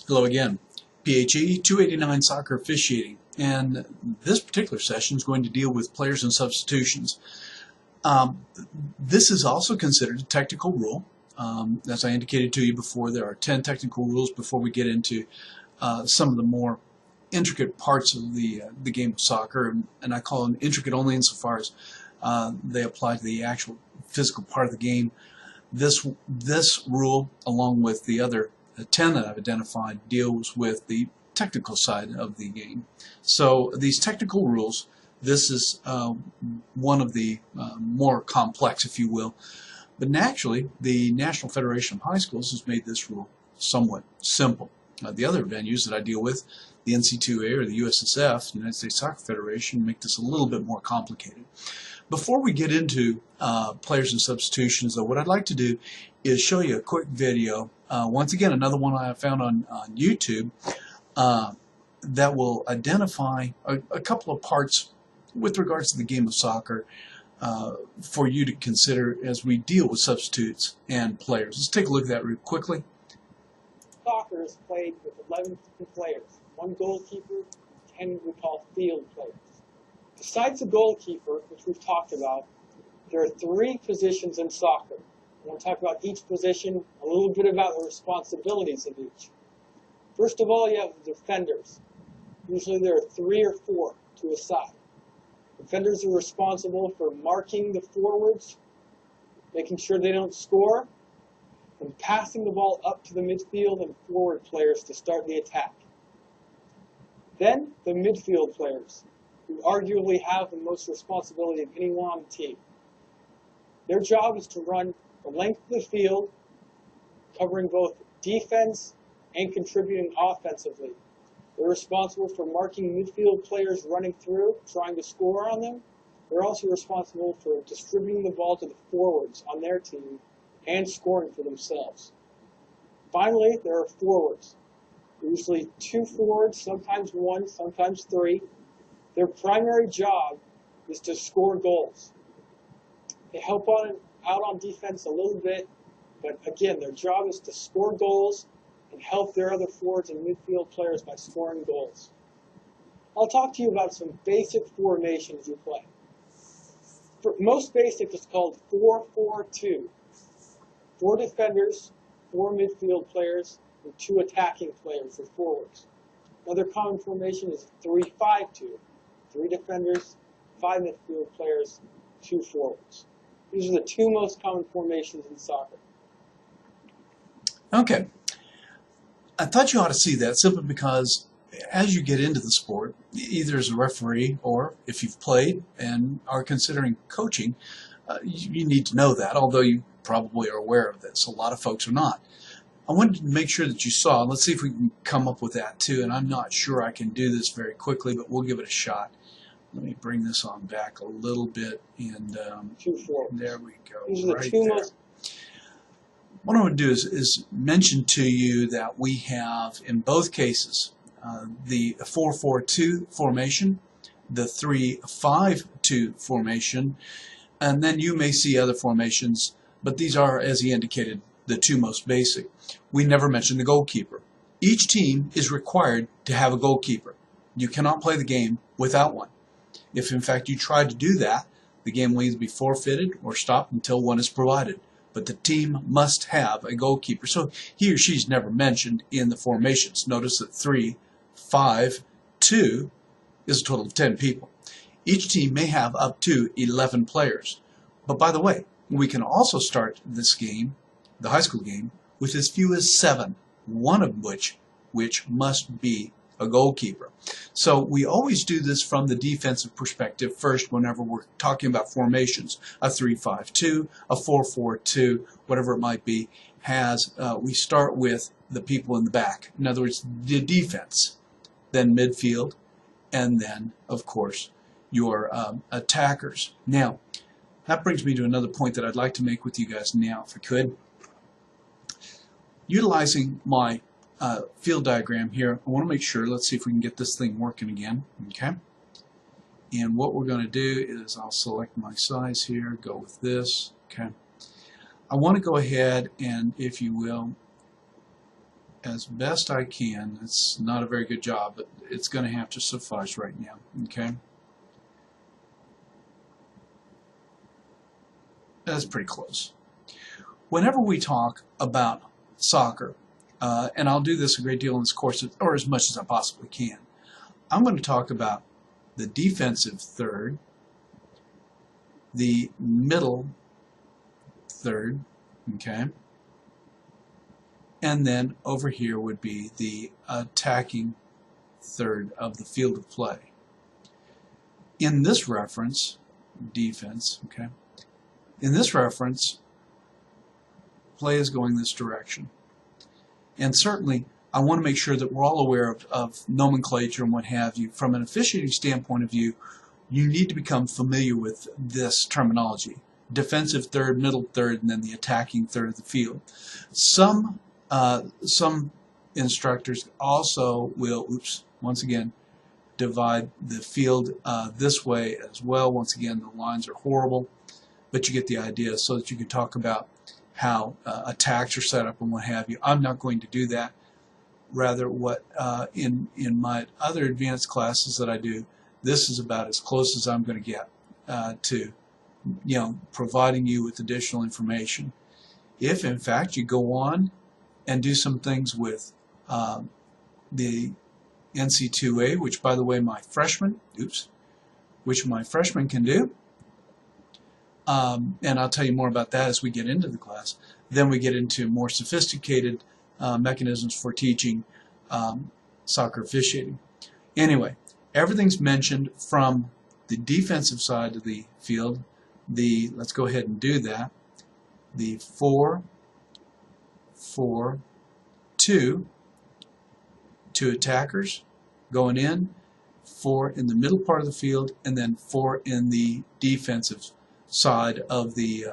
Hello again. PHE 289 soccer officiating, and this particular session is going to deal with players and substitutions. Um, this is also considered a technical rule. As I indicated to you before, there are 10 technical rules before we get into some of the more intricate parts of the game of soccer, and I call them intricate only insofar as they apply to the actual physical part of the game. This rule, along with the other 10 that I've identified, deals with the technical side of the game. So these technical rules, this is one of the more complex, if you will. But naturally, the National Federation of High Schools has made this rule somewhat simple. The other venues that I deal with, the NC2A or the USSF, the United States Soccer Federation, make this a little bit more complicated. Before we get into players and substitutions, though, what I'd like to do is show you a quick video. Once again, another one I found on YouTube that will identify a couple of parts with regards to the game of soccer for you to consider as we deal with substitutes and players. Let's take a look at that real quickly. Soccer is played with 11 players, one goalkeeper, and 10 we call field players. Besides the goalkeeper, which we've talked about, there are 3 positions in soccer. I want to talk about each position, a little bit about the responsibilities of each. First of all, you have the defenders. Usually there are 3 or 4 to a side. Defenders are responsible for marking the forwards, making sure they don't score, and passing the ball up to the midfield and forward players to start the attack. Then the midfield players, who arguably have the most responsibility of anyone on the team. Their job is to run the length of the field, covering both defense and contributing offensively. They're responsible for marking midfield players running through, trying to score on them. They're also responsible for distributing the ball to the forwards on their team and scoring for themselves. Finally, there are forwards. Usually 2 forwards, sometimes 1, sometimes 3. Their primary job is to score goals. They help out on defense a little bit, but again, their job is to score goals and help their other forwards and midfield players by scoring goals. I'll talk to you about some basic formations you play. For most basic, it's called 4-4-2. 4 defenders, 4 midfield players, and 2 attacking players or forwards. Another common formation is 3-5-2. 3 defenders, 5 midfield players, 2 forwards. These are the 2 most common formations in soccer. Okay. I thought you ought to see that simply because as you get into the sport, either as a referee or if you've played and are considering coaching, you need to know that, although you probably are aware of this. A lot of folks are not. I wanted to make sure that you saw. Let's see if we can come up with that too, and I'm not sure I can do this very quickly, but we'll give it a shot. Let me bring this on back a little bit, and there we go. These are the 2 most. What I would do is mention to you that we have, in both cases, the 4-4-2 formation, the 3-5-2 formation, and then you may see other formations, but these are, as he indicated, the 2 most basic. We never mentioned the goalkeeper. Each team is required to have a goalkeeper. You cannot play the game without one. If, in fact, you try to do that, the game will either be forfeited or stopped until one is provided. But the team must have a goalkeeper. So he or she's never mentioned in the formations. Notice that 3-5-2 is a total of 10 people. Each team may have up to 11 players. But by the way, we can also start this game, the high school game, with as few as 7, one of which must be a goalkeeper. So we always do this from the defensive perspective first whenever we're talking about formations. A 3-5-2, a 4-4-2, whatever it might be, we start with the people in the back. In other words, the defense, then midfield, and then, of course, your attackers. Now, that brings me to another point that I'd like to make with you guys now, if I could. Utilizing my field diagram here, I want to make sure, let's see if we can get this thing working again, okay? And what we're going to do is I'll select my size here, go with this, okay? I want to go ahead and, if you will, as best I can. It's not a very good job, but it's going to have to suffice right now. Okay, that's pretty close. Whenever we talk about soccer, and I'll do this a great deal in this course, or as much as I possibly can, I'm going to talk about the defensive third, the middle third, okay, and then over here would be the attacking third of the field of play. In this reference, defense, okay, in this reference, play is going this direction. And certainly, I want to make sure that we're all aware of nomenclature and what have you. From an officiating standpoint of view, you need to become familiar with this terminology. Defensive third, middle third, and then the attacking third of the field. Some instructors also will, once again, divide the field this way as well. Once again, the lines are horrible, but you get the idea, so that you can talk about how attacks are set up and what have you. I'm not going to do that. Rather, what in my other advanced classes that I do, this is about as close as I'm going to get to, providing you with additional information. If in fact you go on and do some things with the NC2A, which by the way my freshmen can do, and I'll tell you more about that as we get into the class. Then we get into more sophisticated mechanisms for teaching soccer officiating. Anyway, everything's mentioned from the defensive side of the field. Let's go ahead and do that. The 4-4-2, two attackers going in, 4 in the middle part of the field, and then 4 in the defensive side of the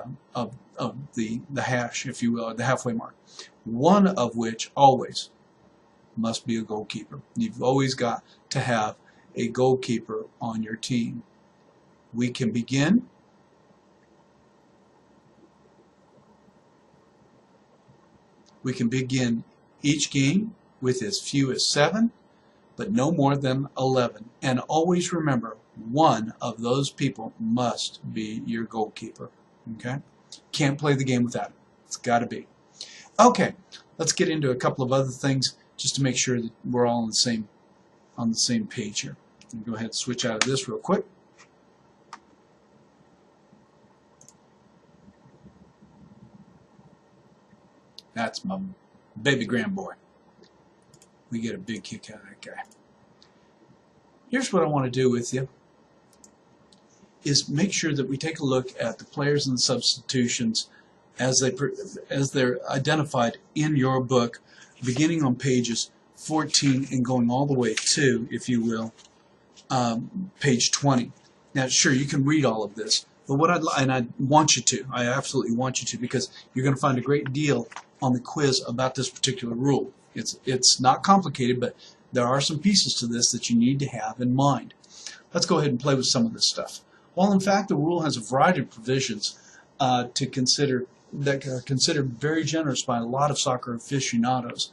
hash, if you will, or the halfway mark. One of which always must be a goalkeeper. You've always got to have a goalkeeper on your team. We can begin. We can begin each game with as few as 7, but no more than 11. And always remember, one of those people must be your goalkeeper. Okay? Can't play the game without it. It's got to be. Okay, let's get into a couple of other things just to make sure that we're all on the same page here. I'll go ahead and switch out of this real quick. That's my baby grandboy. We get a big kick out of that guy. Here's what I want to do with you, is make sure that we take a look at the players and the substitutions as they're identified in your book, beginning on pages 14 and going all the way to, if you will, page 20. Now, sure, you can read all of this, but what I want you to, I absolutely want you to, because you're going to find a great deal on the quiz about this particular rule. It's not complicated, but there are some pieces to this that you need to have in mind. Let's go ahead and play with some of this stuff. While in fact the rule has a variety of provisions to consider that are considered very generous by a lot of soccer aficionados,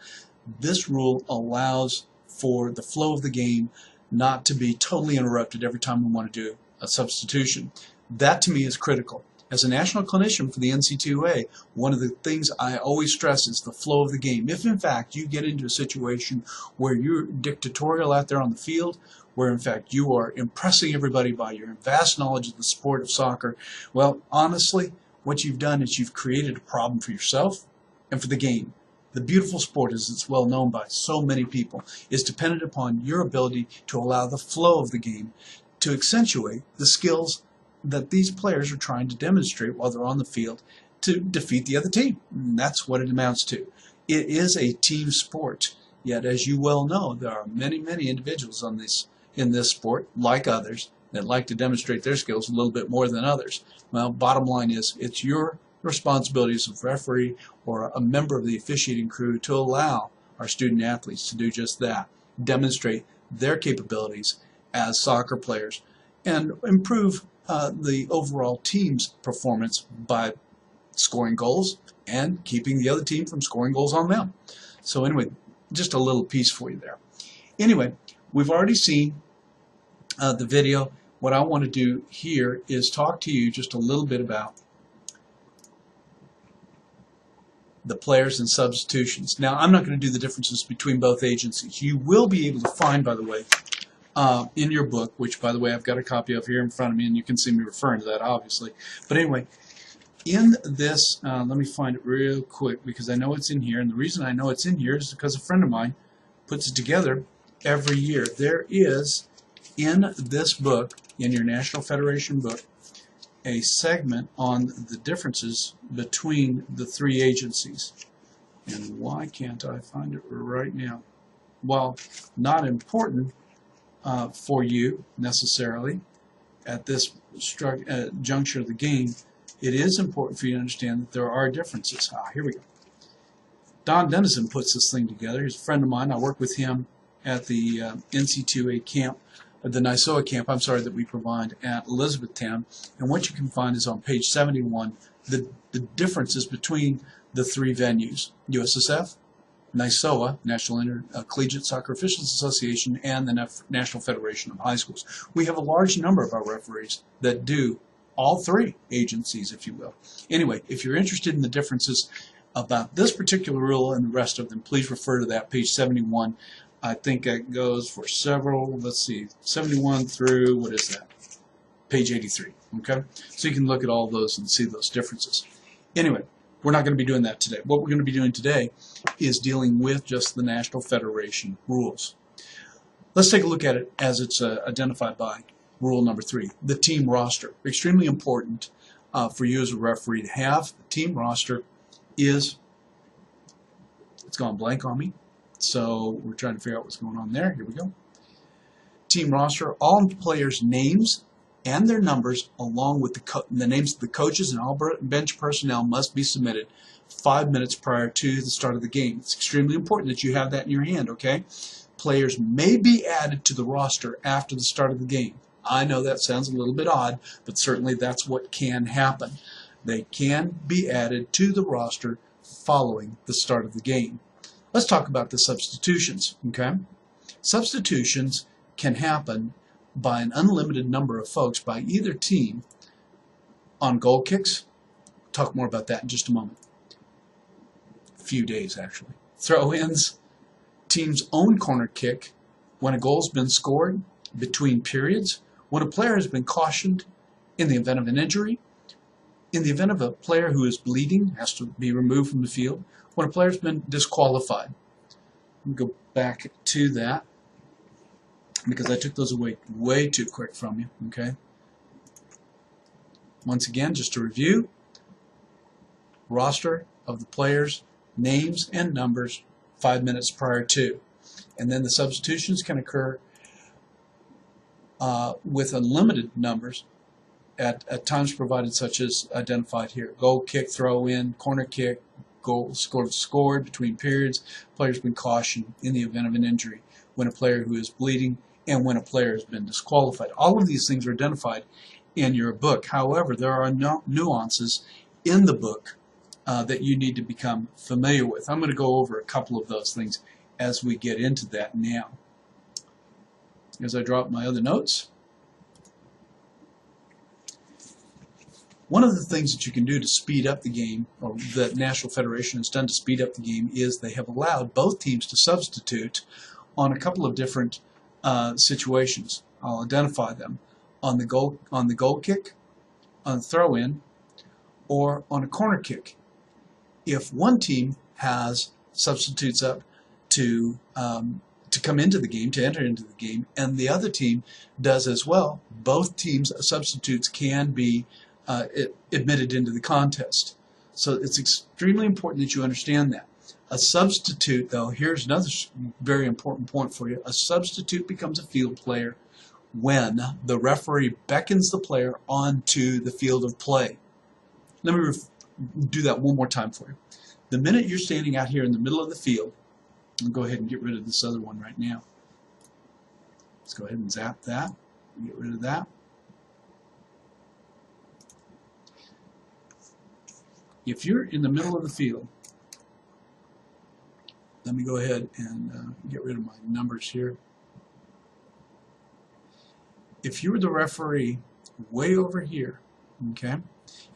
this rule allows for the flow of the game not to be totally interrupted every time we want to do a substitution. That to me is critical. As a national clinician for the NC2A, one of the things I always stress is the flow of the game. If in fact you get into a situation where you're dictatorial out there on the field, where in fact you are impressing everybody by your vast knowledge of the sport of soccer, well, honestly, what you've done is you've created a problem for yourself and for the game. The beautiful sport, as it's well known by so many people, is dependent upon your ability to allow the flow of the game to accentuate the skills that these players are trying to demonstrate while they're on the field to defeat the other team. And that's what it amounts to. It is a team sport, yet as you well know, there are many, many individuals in this sport, like others, that like to demonstrate their skills a little bit more than others. Well, bottom line is, it's your responsibility as a referee or a member of the officiating crew to allow our student athletes to do just that, demonstrate their capabilities as soccer players, and improve the overall team's performance by scoring goals and keeping the other team from scoring goals on them. So anyway, just a little piece for you there. Anyway, we've already seen the video. What I want to do here is talk to you just a little bit about the players and substitutions. Now, I'm not going to do the differences between both agencies. You will be able to find, by the way, in your book, which, by the way, I've got a copy of here in front of me, and you can see me referring to that, obviously. But anyway, in this, let me find it real quick because I know it's in here, and the reason I know it's in here is because a friend of mine puts it together every year. There is, in this book, in your National Federation book, a segment on the differences between the three agencies. And why can't I find it right now? While not important for you necessarily at this juncture of the game, it is important for you to understand that there are differences. Here we go. Don Dennison puts this thing together. He's a friend of mine. I work with him at the NC2A camp, the NISOA camp, I'm sorry, that we provide at Elizabethtown. And what you can find is on page 71, the differences between the three venues, USSF, NISOA, National Collegiate Soccer Officials Association, and the National Federation of High Schools. We have a large number of our referees that do all three agencies, if you will. Anyway, if you're interested in the differences about this particular rule and the rest of them, please refer to that, page 71. I think it goes for several, let's see, 71 through, what is that? Page 83, okay? So you can look at all those and see those differences. Anyway, we're not going to be doing that today. What we're going to be doing today is dealing with just the National Federation rules. Let's take a look at it as it's identified by rule number 3, the team roster. Extremely important for you as a referee to have. The team roster is, it's gone blank on me. So we're trying to figure out what's going on there. Here we go. Team roster, all players' names and their numbers, along with the names of the coaches and all bench personnel, must be submitted 5 minutes prior to the start of the game. It's extremely important that you have that in your hand, okay? Players may be added to the roster after the start of the game. I know that sounds a little bit odd, but certainly that's what can happen. They can be added to the roster following the start of the game. Let's talk about the substitutions, okay? Substitutions can happen by an unlimited number of folks by either team on goal kicks. Talk more about that in just a moment. A few days, actually. Throw-ins, team's own corner kick, when a goal's been scored, between periods, when a player has been cautioned in the event of an injury, in the event of a player who is bleeding, has to be removed from the field, when a player's been disqualified. Let me go back to that because I took those away way too quick from you, okay? Once again, just to review, roster of the players, names and numbers 5 minutes prior to. And then the substitutions can occur with unlimited numbers at times provided, such as identified here. Goal kick, throw in, corner kick, goal scored between periods, player's been cautioned in the event of an injury, when a player who is bleeding, and when a player has been disqualified. All of these things are identified in your book. However, there are nuances in the book that you need to become familiar with. I'm going to go over a couple of those things as we get into that now. As I drop my other notes, one of the things that you can do to speed up the game, or that National Federation has done to speed up the game, is they have allowed both teams to substitute on a couple of different situations. I'll identify them on the goal kick, on the throw-in, or on a corner kick. If one team has substitutes up to come into the game, to enter into the game, and the other team does as well, both teams' substitutes can be admitted into the contest. So it's extremely important that you understand that. A substitute, though, here's another very important point for you. A substitute becomes a field player when the referee beckons the player onto the field of play. Let me do that one more time for you. The minute you're standing out here in the middle of the field, I'll go ahead and get rid of this other one right now. Let's go ahead and zap that and get rid of that. If you're in the middle of the field let me go ahead and get rid of my numbers here. If you were the referee way over here, okay,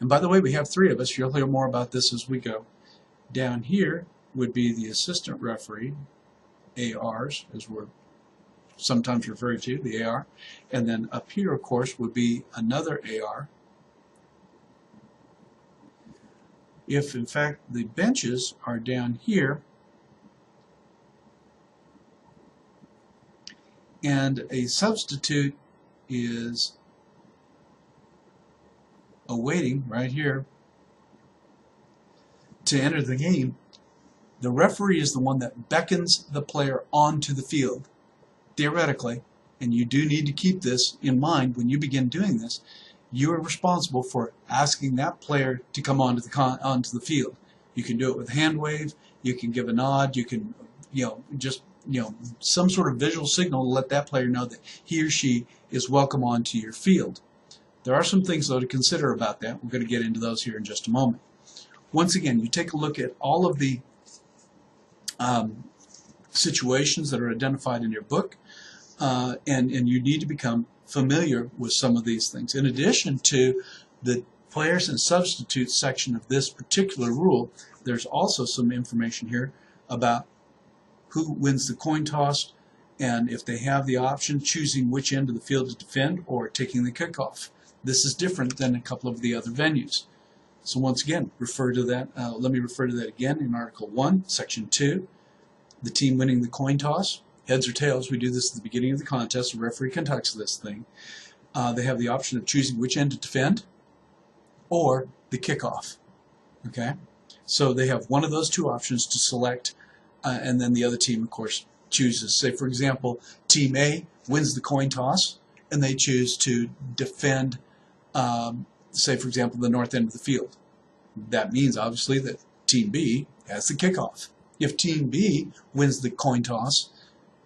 and by the way, we have three of us. You'll hear more about this as we go. Down here would be the assistant referee, ARs, as we're sometimes referred to, the AR. And then up here, of course, would be another AR. If, in fact, the benches are down here, and a substitute is awaiting right here to enter the game, the referee is the one that beckons the player onto the field. Theoretically, and you do need to keep this in mind when you begin doing this, you are responsible for asking that player to come onto the field. You can do it with a hand wave, you can give a nod, you can, just some sort of visual signal to let that player know that he or she is welcome onto your field. There are some things, though, to consider about that. We're going to get into those here in just a moment. Once again, you take a look at all of the situations that are identified in your book, and you need to become familiar with some of these things. In addition to the players and substitutes section of this particular rule, there's also some information here about who wins the coin toss, and if they have the option, choosing which end of the field to defend or taking the kickoff. This is different than a couple of the other venues. So once again, refer to that. Let me refer to that again in Article 1, Section 2. The team winning the coin toss, heads or tails, we do this at the beginning of the contest. The referee conducts this thing. They have the option of choosing which end to defend or the kickoff. Okay? So they have one of those two options to select, and then the other team, of course, chooses. Say, for example, Team A wins the coin toss, and they choose to defend, say, for example, the north end of the field. That means, obviously, that Team B has the kickoff. If Team B wins the coin toss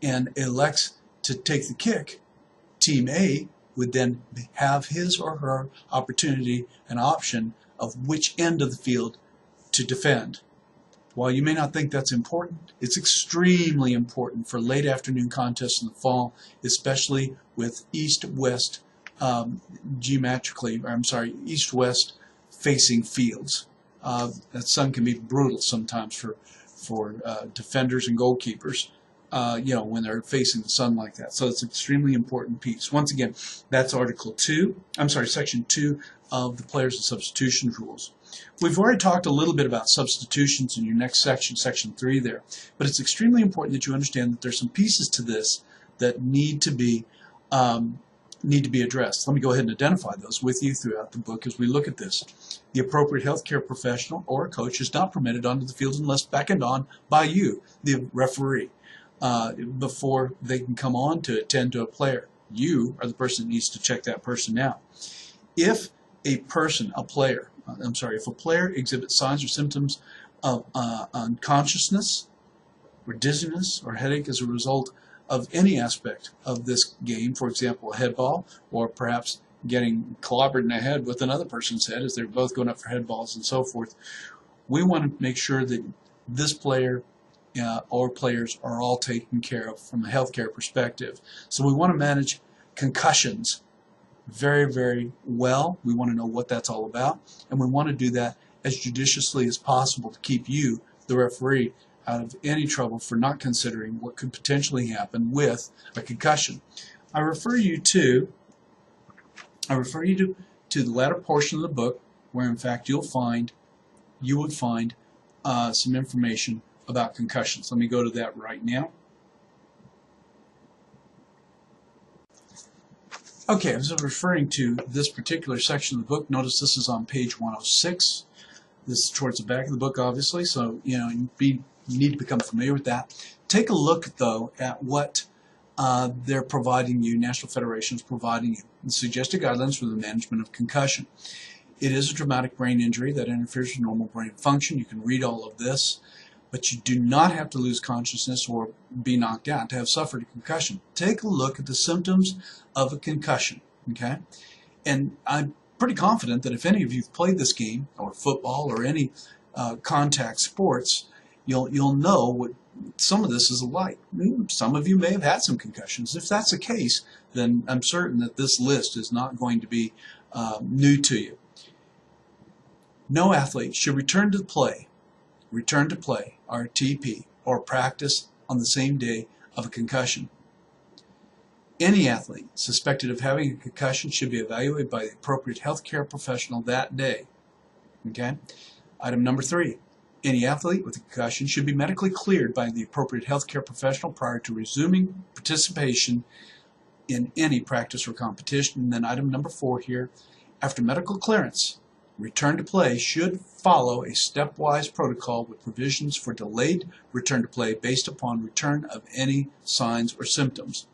and elects to take the kick, Team A would then have his or her opportunity and option of which end of the field to defend. While you may not think that's important, it's extremely important for late afternoon contests in the fall, especially with east-west east-west facing fields. That sun can be brutal sometimes for defenders and goalkeepers, when they're facing the sun like that. So it's an extremely important piece. Once again, that's Section 2 of the Players and Substitutions Rules. We've already talked a little bit about substitutions in your next section, Section 3 there, but it's extremely important that you understand that there's some pieces to this that need to be addressed. Let me go ahead and identify those with you throughout the book as we look at this. The appropriate healthcare professional or a coach is not permitted onto the field unless beckoned on by you, the referee, before they can come on to attend to a player. You are the person that needs to check that person out. If a player exhibits signs or symptoms of unconsciousness or dizziness or headache as a result of any aspect of this game, for example, a head ball, or perhaps getting clobbered in the head with another person's head as they're both going up for head balls and so forth, we want to make sure that this player or players are all taken care of from a healthcare perspective. So we want to manage concussions very, very well. We want to know what that's all about, and we want to do that as judiciously as possible to keep you, the referee, out of any trouble for not considering what could potentially happen with a concussion. I refer you to the latter portion of the book, where in fact you would find some information about concussions. Let me go to that right now. Okay, as I'm referring to this particular section of the book, notice this is on page 106. This is towards the back of the book, obviously, so you need to become familiar with that. Take a look, though, at what they're providing you, National Federation is providing you, the suggested guidelines for the management of concussion. It is a traumatic brain injury that interferes with normal brain function. You can read all of this, but you do not have to lose consciousness or be knocked out to have suffered a concussion. Take a look at the symptoms of a concussion, okay? And I'm pretty confident that if any of you have played this game, or football, or any contact sports, you'll know some of this is alike. Some of you may have had some concussions. If that's the case, then I'm certain that this list is not going to be new to you. No athlete should return to play, RTP, or practice on the same day of a concussion. Any athlete suspected of having a concussion should be evaluated by the appropriate healthcare professional that day. Okay? Item number 3. Any athlete with a concussion should be medically cleared by the appropriate healthcare professional prior to resuming participation in any practice or competition. And then item number 4 here, after medical clearance, return to play should follow a stepwise protocol with provisions for delayed return to play based upon return of any signs or symptoms.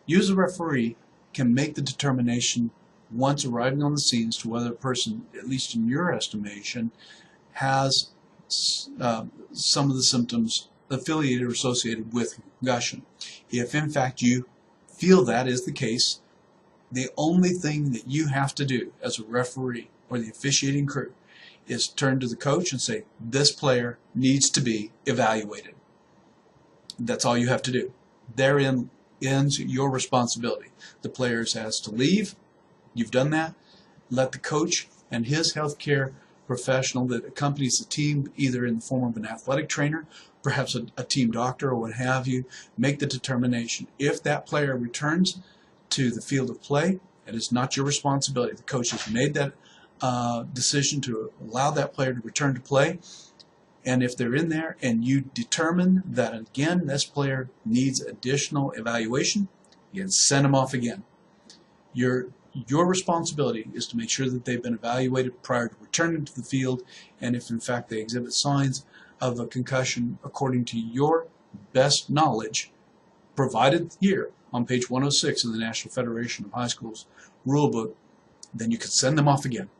You as a referee can make the determination once arriving on the scene as to whether a person, at least in your estimation, has some of the symptoms affiliated or associated with concussion. If in fact you feel that is the case, the only thing that you have to do as a referee or the officiating crew is turn to the coach and say, this player needs to be evaluated. That's all you have to do. Therein ends your responsibility. The player has to leave. You've done that. Let the coach and his healthcare professional that accompanies the team, either in the form of an athletic trainer, perhaps a team doctor or what have you, make the determination. If that player returns to the field of play, it is not your responsibility. The coach has made that decision to allow that player to return to play. And if they're in there and you determine that, again, this player needs additional evaluation, you can send them off again. Your responsibility is to make sure that they've been evaluated prior to returning to the field, and if in fact they exhibit signs of a concussion according to your best knowledge, provided here on page 106 of the National Federation of High Schools Rulebook, then you can send them off again.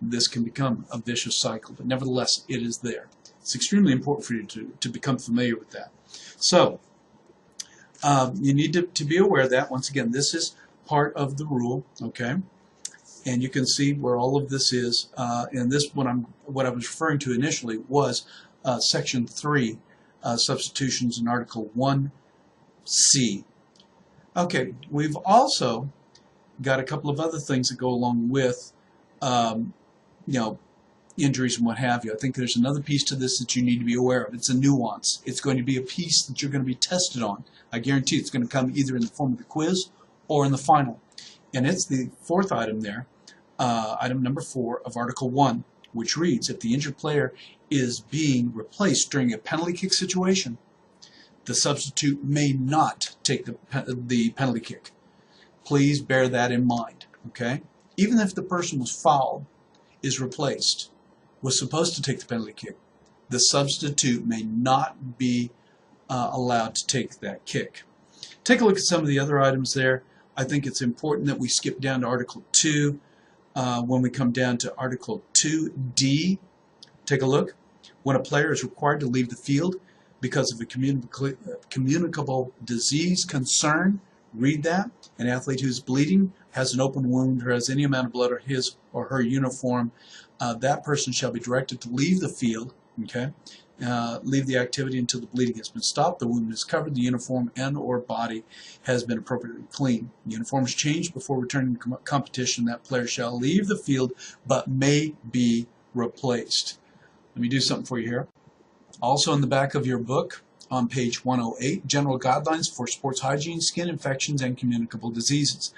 This can become a vicious cycle, but nevertheless, it is there. It's extremely important for you to become familiar with that. So, you need to be aware of that. Once again, this is part of the rule, okay? And you can see where all of this is. And this, what I was referring to initially was Section 3, Substitutions in Article 1C. Okay, we've also got a couple of other things that go along with, injuries and what have you. I think there's another piece to this that you need to be aware of. It's a nuance. It's going to be a piece that you're going to be tested on. I guarantee it's going to come either in the form of the quiz or in the final. And it's the 4th item there, item number 4 of Article 1, which reads, if the injured player is being replaced during a penalty kick situation, the substitute may not take the penalty kick. Please bear that in mind, okay? Even if the person was fouled, is replaced, was supposed to take the penalty kick, the substitute may not be allowed to take that kick. Take a look at some of the other items there. I think it's important that we skip down to Article 2. When we come down to Article 2D, take a look. When a player is required to leave the field because of a communicable disease concern, read that. An athlete who's bleeding, has an open wound, or has any amount of blood on his or her uniform, that person shall be directed to leave the field, okay? Leave the activity until the bleeding has been stopped, the wound is covered, the uniform and or body has been appropriately cleaned. The uniform is changed before returning to competition. That player shall leave the field but may be replaced. Let me do something for you here. Also in the back of your book, on page 108, General Guidelines for Sports Hygiene, Skin Infections, and Communicable Diseases.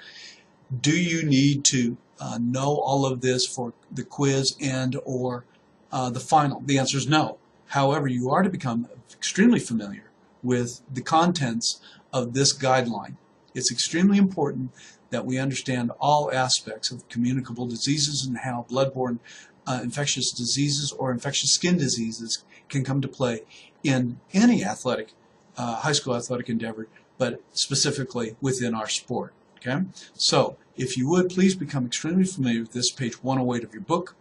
Do you need to know all of this for the quiz and or the final? The answer is no. However, you are to become extremely familiar with the contents of this guideline. It's extremely important that we understand all aspects of communicable diseases and how bloodborne infectious diseases or infectious skin diseases can come to play in any athletic, high school athletic endeavor, but specifically within our sport. Okay? So, if you would, please become extremely familiar with this, page 108 of your book,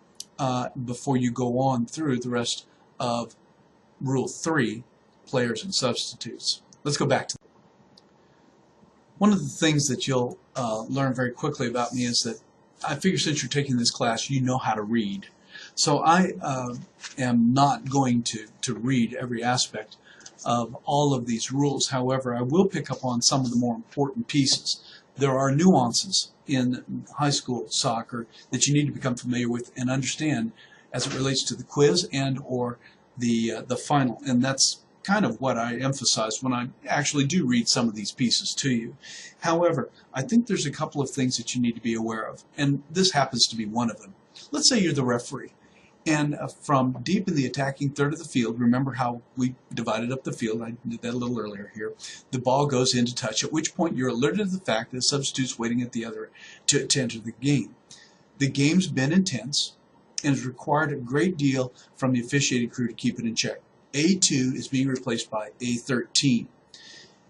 before you go on through the rest of Rule 3, Players and Substitutes. Let's go back to that. One of the things that you'll learn very quickly about me is that I figure since you're taking this class, you know how to read. So I am not going to read every aspect of all of these rules. However, I will pick up on some of the more important pieces. There are nuances in high school soccer that you need to become familiar with and understand as it relates to the quiz and or the final. And that's kind of what I emphasize when I actually do read some of these pieces to you. However, I think there's a couple of things that you need to be aware of, and this happens to be one of them. Let's say you're the referee, and from deep in the attacking third of the field, remember how we divided up the field, I did that a little earlier here, the ball goes into touch, at which point you're alerted to the fact that a substitute's waiting at the other to enter the game. The game's been intense and has required a great deal from the officiating crew to keep it in check. A2 is being replaced by A13.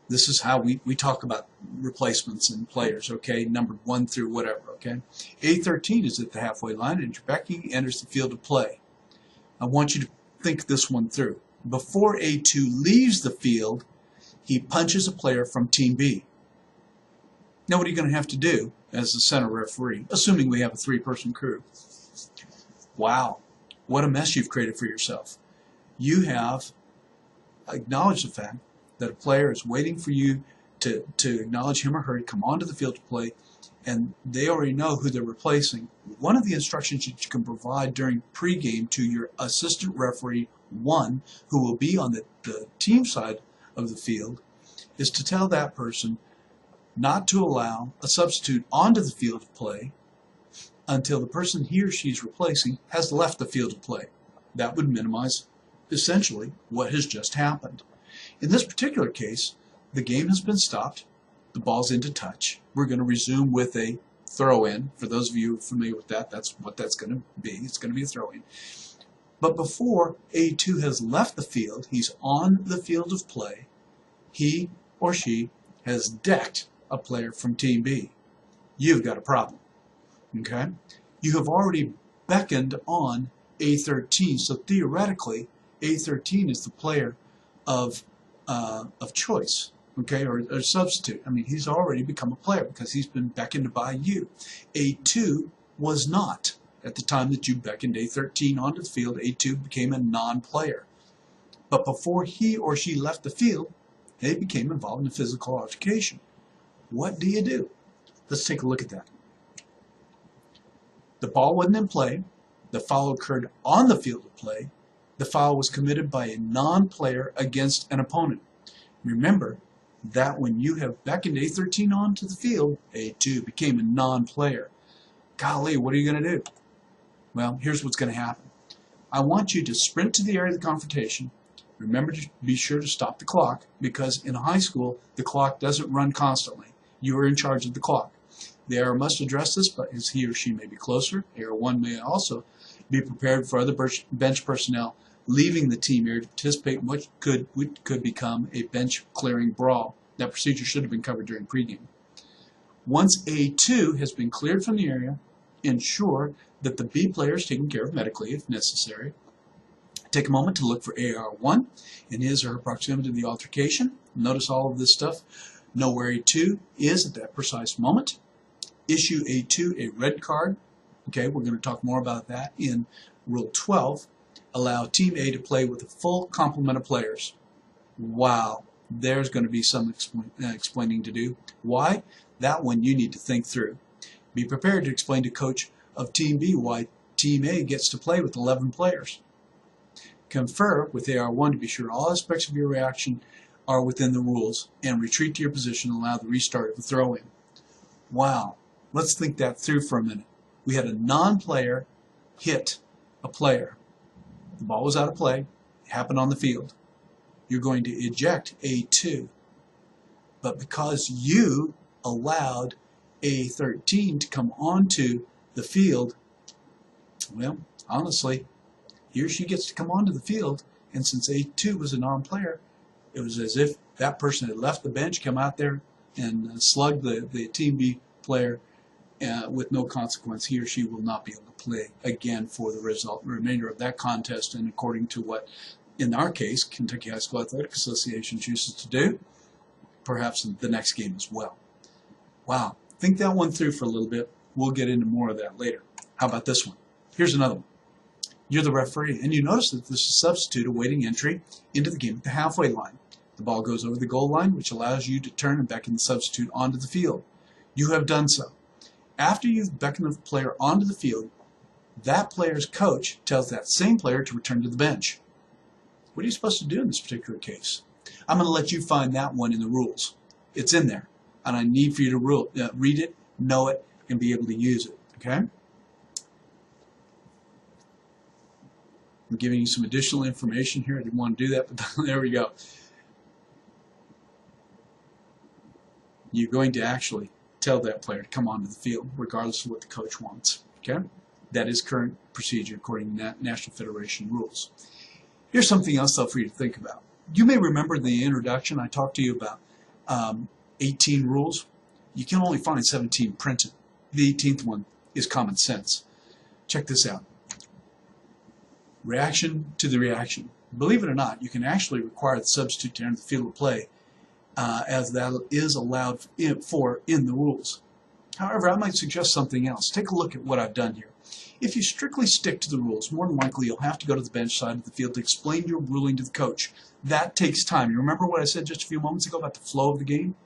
This is how we talk about replacements and players, okay, numbered 1 through whatever, okay. A13 is at the halfway line, and Becky enters the field to play. I want you to think this one through. Before A2 leaves the field, he punches a player from Team B. Now what are you going to have to do as the center referee, assuming we have a 3-person crew? Wow, what a mess you've created for yourself. You have acknowledged the fact that a player is waiting for you to acknowledge him or her to come onto the field to play, and they already know who they're replacing. One of the instructions that you can provide during pregame to your assistant referee 1, who will be on the team side of the field, is to tell that person not to allow a substitute onto the field to play until the person he or she's replacing has left the field to play. That would minimize essentially what has just happened. In this particular case, the game has been stopped. The ball's into touch. We're going to resume with a throw-in. For those of you familiar with that, that's what that's going to be. It's going to be a throw-in. But before A2 has left the field, he's on the field of play, he or she has decked a player from Team B. You've got a problem. Okay? You have already beckoned on A13, so theoretically, A13 is the player of choice, okay, or substitute. I mean, he's already become a player because he's been beckoned by you. A2 was not. At the time that you beckoned A13 onto the field, A2 became a non-player. But before he or she left the field, they became involved in a physical altercation. What do you do? Let's take a look at that. The ball wasn't in play. The foul occurred on the field of play. The foul was committed by a non-player against an opponent. Remember that when you have beckoned A13 onto the field, A2 became a non-player. Golly, what are you going to do? Well, here's what's going to happen. I want you to sprint to the area of the confrontation. Remember to be sure to stop the clock, because in high school, the clock doesn't run constantly. You are in charge of the clock. The AR must address this, but as he or she may be closer, AR1 may also be prepared for other bench personnel leaving the team area to participate in what could become a bench-clearing brawl. That procedure should have been covered during pregame. Once A2 has been cleared from the area, ensure that the B player is taken care of medically if necessary. Take a moment to look for AR1 in his or her proximity to the altercation. Notice all of this stuff. Know where A2 is at that precise moment. Issue A2 a red card. Okay, we're going to talk more about that in Rule 12. Allow Team A to play with a full complement of players. Wow, there's going to be some explaining to do. Why? That one you need to think through. Be prepared to explain to coach of Team B why Team A gets to play with 11 players. Confer with AR1 to be sure all aspects of your reaction are within the rules, and retreat to your position and allow the restart of the throw-in. Wow, let's think that through for a minute. We had a non-player hit a player. The ball was out of play. It happened on the field. You're going to eject A2. But because you allowed A13 to come onto the field, well, honestly, he or she gets to come onto the field, and since A2 was a non-player, it was as if that person had left the bench, come out there, and slugged the Team B player with no consequence. He or she will not be able to play again for the remainder of that contest, and according to what, in our case, Kentucky High School Athletic Association chooses to do, perhaps in the next game as well. Wow, think that one through for a little bit. We'll get into more of that later. How about this one? Here's another one. You're the referee, and you notice that this is a substitute awaiting entry into the game at the halfway line. The ball goes over the goal line, which allows you to turn and beckon the substitute onto the field. You have done so. After you've beckoned the player onto the field, that player's coach tells that same player to return to the bench. What are you supposed to do in this particular case? I'm going to let you find that one in the rules. It's in there, and I need for you to read it, know it, and be able to use it. Okay? I'm giving you some additional information here. I didn't want to do that, but there we go. You're going to actually tell that player to come onto the field, regardless of what the coach wants. Okay? That is current procedure according to National Federation rules. Here's something else, though, for you to think about. You may remember in the introduction I talked to you about 18 rules. You can only find 17 printed. The 18th one is common sense. Check this out. Reaction to the reaction. Believe it or not, you can actually require the substitute to enter the field of play as that is allowed in the rules. However, I might suggest something else. Take a look at what I've done here. If you strictly stick to the rules, more than likely you'll have to go to the bench side of the field to explain your ruling to the coach. That takes time. You remember what I said just a few moments ago about the flow of the game?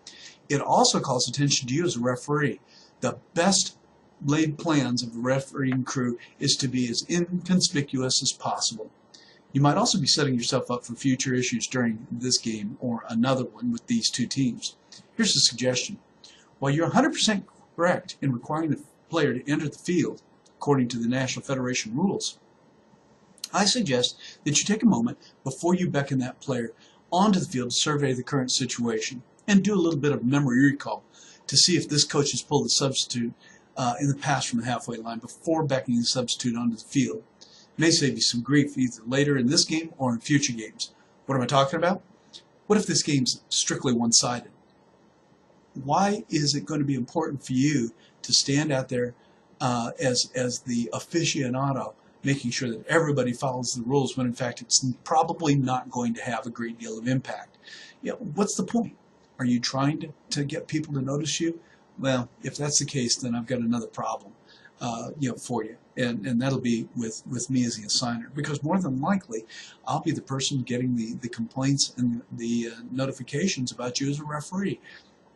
It also calls attention to you as a referee. The best laid plans of the refereeing crew is to be as inconspicuous as possible. You might also be setting yourself up for future issues during this game or another one with these two teams. Here's a suggestion. While you're 100% correct in requiring the player to enter the field according to the National Federation rules, I suggest that you take a moment before you beckon that player onto the field to survey the current situation and do a little bit of memory recall to see if this coach has pulled the substitute in the past from the halfway line before beckoning the substitute onto the field. It may save you some grief either later in this game or in future games. What am I talking about? What if this game's strictly one-sided? Why is it going to be important for you to stand out there as the aficionado, making sure that everybody follows the rules when in fact it's probably not going to have a great deal of impact? What's the point? Are you trying to get people to notice you? Well, if that's the case, then I've got another problem for you, and that'll be with me as the assigner, because more than likely I'll be the person getting the complaints and the notifications about you as a referee.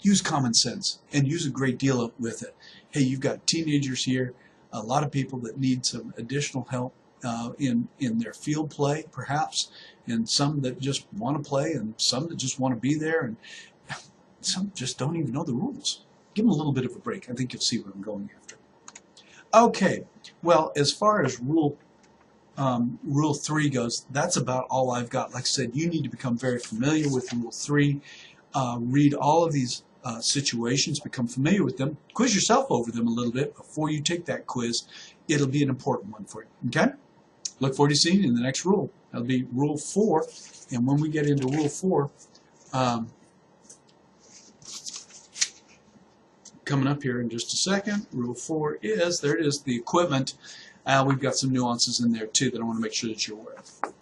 Use common sense and use a great deal with it. Hey, you've got teenagers here, a lot of people that need some additional help in their field play, perhaps, and some that just want to play, and some that just want to be there, and some just don't even know the rules. Give them a little bit of a break. I think you'll see what I'm going after. Okay, well, as far as Rule 3 goes, that's about all I've got. Like I said, you need to become very familiar with Rule 3. Read all of these situations, become familiar with them, quiz yourself over them a little bit before you take that quiz. It'll be an important one for you. Okay? Look forward to seeing you in the next rule. That'll be Rule 4, and when we get into Rule 4, coming up here in just a second, Rule 4 is, there it is, the equipment. We've got some nuances in there too that I want to make sure that you're aware of.